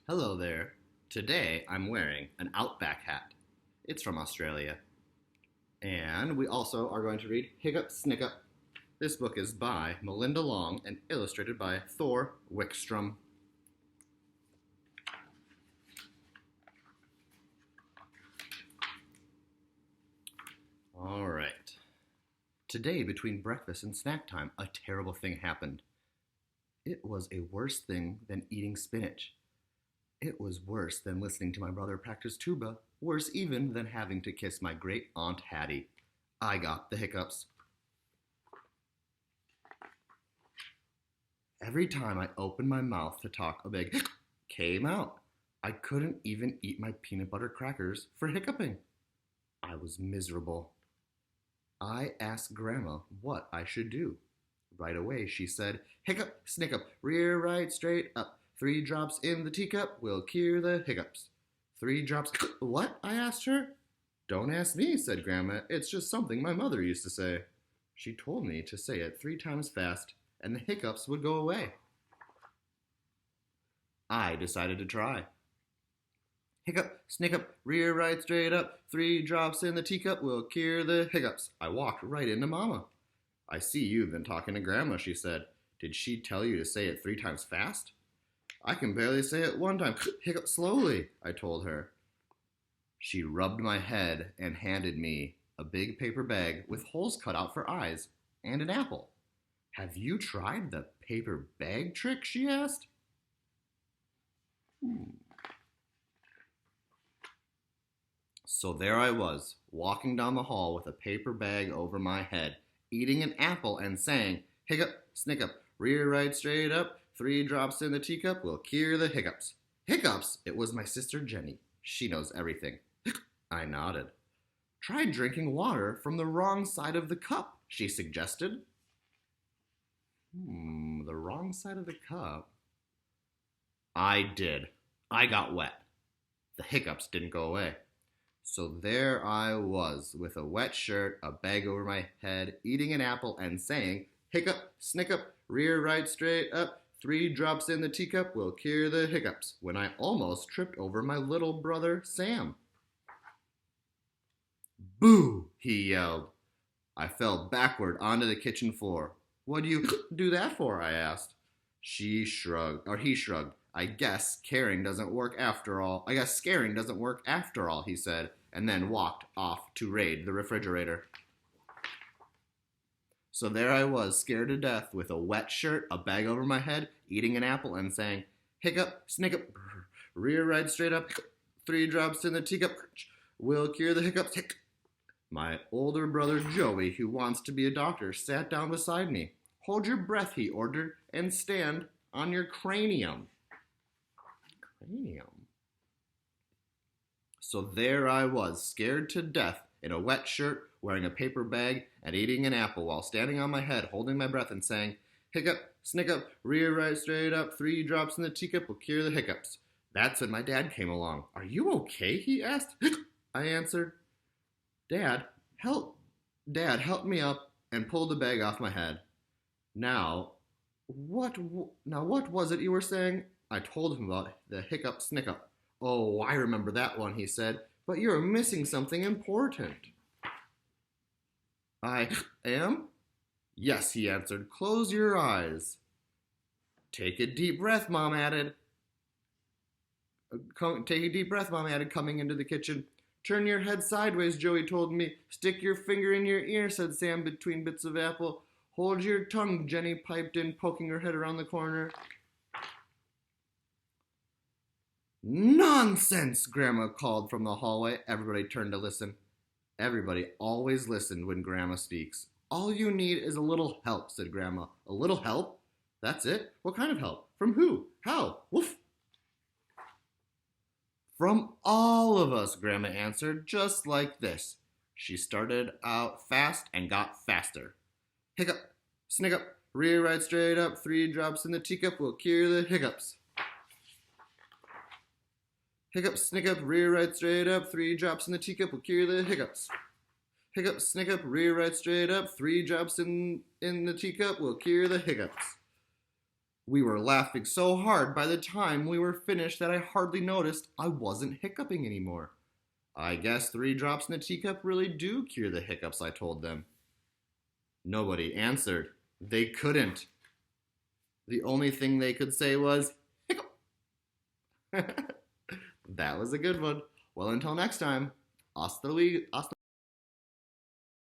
Hello there. Today I'm wearing an Outback hat. It's from Australia. And we also are going to read Hiccup Snickup. This book is by Melinda Long and illustrated by Thor Wickstrom. All right. Today, between breakfast and snack time, a terrible thing happened. It was a worse thing than eating spinach. It was worse than listening to my brother practice tuba, worse even than having to kiss my great Aunt Hattie. I got the hiccups. Every time I opened my mouth to talk, a big hic came out. I couldn't even eat my peanut butter crackers for hiccuping. I was miserable. I asked Grandma what I should do. Right away she said, "Hiccup, snickup, rear right, straight up. 3 drops in the teacup will cure the hiccups." 3 drops, what? I asked her. "Don't ask me," said Grandma. "It's just something my mother used to say." She told me to say it 3 times fast, and the hiccups would go away. I decided to try. Hiccup, snickup, rear right, straight up. 3 drops in the teacup will cure the hiccups. I walked right into Mama. "I see you've been talking to Grandma," she said. "Did she tell you to say it 3 times fast?" "I can barely say it 1 time. Hiccup slowly," I told her. She rubbed my head and handed me a big paper bag with holes cut out for eyes and an apple. "Have you tried the paper bag trick?" she asked. So there I was, walking down the hall with a paper bag over my head, eating an apple and saying, "Hiccup, snickup, rear right, straight up. 3 drops in the teacup will cure the hiccups." Hiccups? It was my sister Jenny. She knows everything. I nodded. "Try drinking water from the wrong side of the cup," she suggested. The wrong side of the cup? I did. I got wet. The hiccups didn't go away. So there I was, with a wet shirt, a bag over my head, eating an apple and saying, "Hiccup, snickup, rear right, straight up. 3 drops in the teacup will cure the hiccups," when I almost tripped over my little brother, Sam. "Boo!" he yelled. I fell backward onto the kitchen floor. "What do you do that for?" I asked. He shrugged. "I guess scaring doesn't work after all," he said, and then walked off to raid the refrigerator. So there I was, scared to death, with a wet shirt, a bag over my head, eating an apple and saying, "Hiccup, snickup, rear right, straight up. 3 drops in the teacup will cure the hiccups." My older brother Joey, who wants to be a doctor, sat down beside me. "Hold your breath," he ordered, "and stand on your cranium." Cranium? So there I was, scared to death, in a wet shirt, wearing a paper bag, and eating an apple while standing on my head, holding my breath and saying, "Hiccup, snickup, rear right, straight up. 3 drops in the teacup will cure the hiccups." That's when my dad came along. "Are you okay?" he asked. I answered. Dad, help me up," and pulled the bag off my head. Now, what was it you were saying?" I told him about the Hiccup Snickup. "Oh, I remember that one," he said, "but you're missing something important." "I am?" "Yes," he answered. "Close your eyes." "Take a deep breath," Mom added. Coming into the kitchen. "Turn your head sideways," Joey told me. "Stick your finger in your ear," said Sam between bits of apple. "Hold your tongue," Jenny piped in, poking her head around the corner. "Nonsense!" Grandma called from the hallway. Everybody turned to listen. Everybody always listened when Grandma speaks. "All you need is a little help," said Grandma. "A little help? That's it? What kind of help? From who? How? Woof!" "From all of us," Grandma answered, "just like this." She started out fast and got faster. "Hiccup, snickup, rear right, straight up. 3 drops in the teacup will cure the hiccups." "Hiccup, snickup, rear right, straight up. 3 drops in the teacup will cure the hiccups." "Hiccup, snickup, rear right, straight up. 3 drops in the teacup will cure the hiccups." We were laughing so hard by the time we were finished that I hardly noticed I wasn't hiccuping anymore. I guess 3 drops in a teacup really do cure the hiccups, I told them. Nobody answered. They couldn't. The only thing they could say was, hiccup. That was a good one. Well, until next time, hasta luego.